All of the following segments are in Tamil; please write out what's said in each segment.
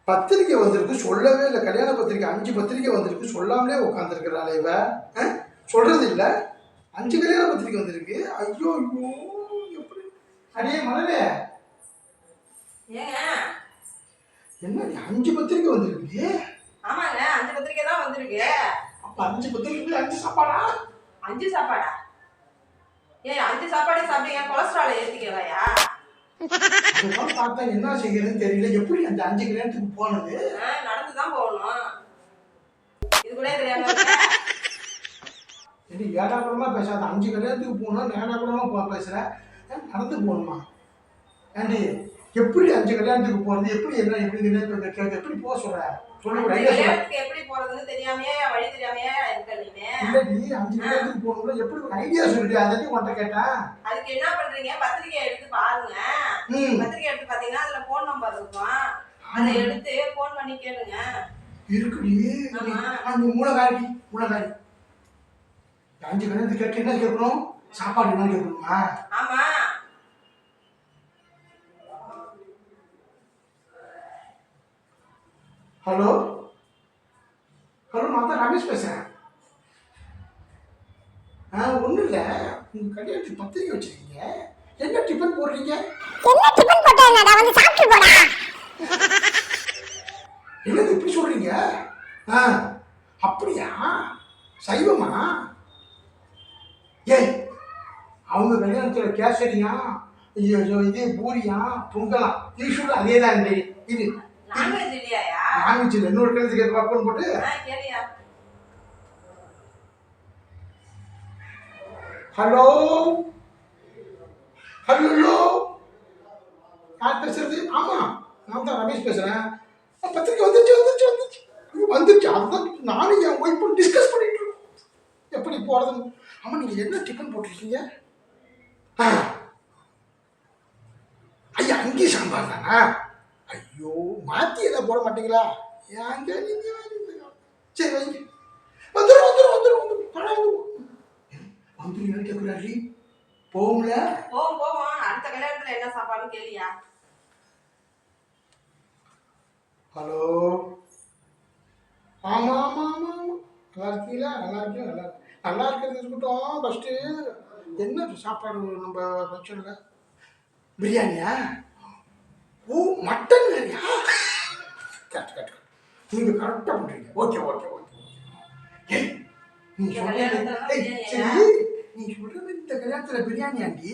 பத்திரிக்கை வந்திருக்கு, சொல்லவே இல்லை. கல்யாண பத்திரிக்கை 5 பத்திரிக்கை வந்திருக்கு, சொல்லாமலே உட்காந்துருக்கிறாள் இவ. சொல்றது இல்லை, 5 கல்யாண பத்திரிக்கை வந்திருக்கு. ஐயோ ஐயோ, எப்படி அடே மலரே, என்ன 5 பத்திரிக்கை வந்திருக்கு? ஆமாங்க, 5 பத்திரிக்கை தான் வந்திருக்கு. அப்ப 5 பத்திரிக்கை 5 சாப்பாடா? 5 சாப்பாடா? 5 சாப்பாடு சாப்பிட்டீங்க, கொலஸ்ட்ரால் ஏத்திக்கலையா? அதெல்லாம் பார்த்தா என்ன செய்யறதுன்னு தெரியல. எப்படி அந்த 5 கல்யாணத்துக்கு போனது? நடந்துதான் போகணும். இது கூட தெரியாம சரி, ஏடாகுடமா பேசாத. 5 கல்யாணத்துக்கு போகணும், நேடாகுடமா பேசுற. நடந்து போகணுமா? ஏண்டி, எப்படி 5 கல்யாணத்துக்கு போறது? எப்படி என்ன எப்படி எப்படி போக சொல்ற? கல்யாணத்துக்கு எப்படி போறதுன்னு தெரியாமையே, வழி தெரியாமையே இருக்க நீங்க. இல்லடி, 5 கல்யாணத்துக்கு போகணும்ல, எப்படி ஒரு ஐடியா சொல்லிட்டு அதை உன்கிட்ட கேட்டேன். அதுக்கு என்ன பண்றீங்க? பத்திரிக்கை எடுத்து பாருங்க. பத்திரிக்கை எடுத்து பாத்தீங்கன்னா அதுல போன் நம்பர் இருக்கும். அதை எடுத்து போன் பண்ணி கேளுங்க. இருக்குடி. மூலகாரி 5 கல்யாணத்துக்கு கேட்டு என்ன கேட்கணும்? சாப்பாடு என்ன கேட்கணுமா? ஆமா. ஹலோ நான் தான் ரமேஷ் பேசுறேன். ஒன்றும் இல்லை, உங்கள் கல்யாணத்துக்கு பத்திரிக்கை வச்சிருக்கீங்க. என்ன டிஃபன் போடுறீங்க? என்ன டிஃபன் போட்டேன்? நான் வந்து சாப்பிட்டு போடா. என்னது இப்படி சொல்றீங்க? அப்படியா? சைவமா? ஏய், அவங்க கல்யாணத்தில் கேசரியா, இது பூரியா, பொங்கலா? யூஸ்வலாக அதே தான். இது நான்வெஜ் இல்லையா? நான்வெஜ் இல்லை. இன்னொரு கல்யாணத்துக்கு பார்ப்போம் போட்டு. ஹலோ யார் பேசுறது? ஆமா, நான் தான் ரமேஷ் பேசுறேன். பத்திரிக்கை வந்துச்சு. அதுதான் நானும் என் ஒய்ஃபும் டிஸ்கஸ் பண்ணிட்டு இருக்கோம் எப்படி போறதுன்னு. ஆமா, நீங்க என்ன டிஃபன் போட்டிருக்கீங்க? ஐயா, அங்கேயும் சாம்பார் தானா? ஐயோ, மாத்தி எதாவது போட மாட்டீங்களா? ஏங்க நீங்க சரி வைங்க. வந்துருங்க கேட்குறாரு. போகும்ல? போவோம். அடுத்த கல்யாணத்துல என்ன சாப்பாடுன்னு கேளியா? ஹலோ, ஆமா, நல்லா இருக்கீங்களா? நல்லா இருக்கிறது இருக்கட்டும். ஃபர்ஸ்ட் என்ன சாப்பாடு நம்ம ஃபங்க்ஷன்ல? பிரியாணியா? ஓ, மட்டன் வேறையா? கரெக்ட். நீங்க கரெக்டாக பண்ணுறீங்க. ஓகே. ஏய், நீ சொல்றது இந்த கல்யாணத்தில் பிரியாணியாண்டி.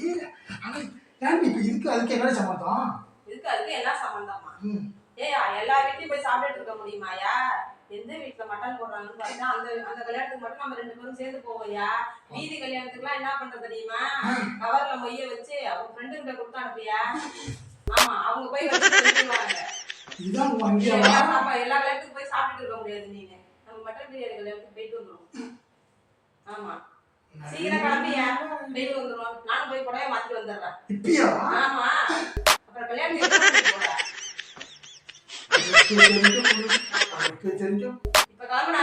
ஆனால் ஏன் இப்போ அதுக்கு என்ன சம்மந்தம்? அதுக்கு என்ன சம்மந்தமா? எல்லா வீட்லயும் போய் சாப்பிட்டு இருக்க முடியுமாயா? எந்த வீட்டுல மட்டன் போடுறாங்கன்னு பார்த்தா அந்த கல்யாணத்துக்கு மட்டும் நம்ம 2 பேரும் சேர்ந்து போவோம்யா. வீதி கல்யாணத்துக்குலாம் என்ன பண்றது தெரியுமா? கவர்ல மொய்ய வச்சு அவங்க ஃப்ரெண்டு கிட்ட கொடுத்து அனுப்பியா. ஆமா, அவங்க போய் வச்சுருவாங்க. எல்லா கல்யாணத்துக்கும் போய் சாப்பிட்டு இருக்க முடியாது. நீங்க நம்ம மட்டன் பிரியாணி கல்யாணத்துக்கு போயிட்டு வந்துடும். ஆமா, சீக்கிரம் கிளம்பியா, போயிட்டு வந்துடும். நானும் போய் கூடவே மாத்திட்டு வந்துடுறேன். ஆமா, அப்புறம் கல்யாணத்துக்கு போற. இப்ப கிளம்புனா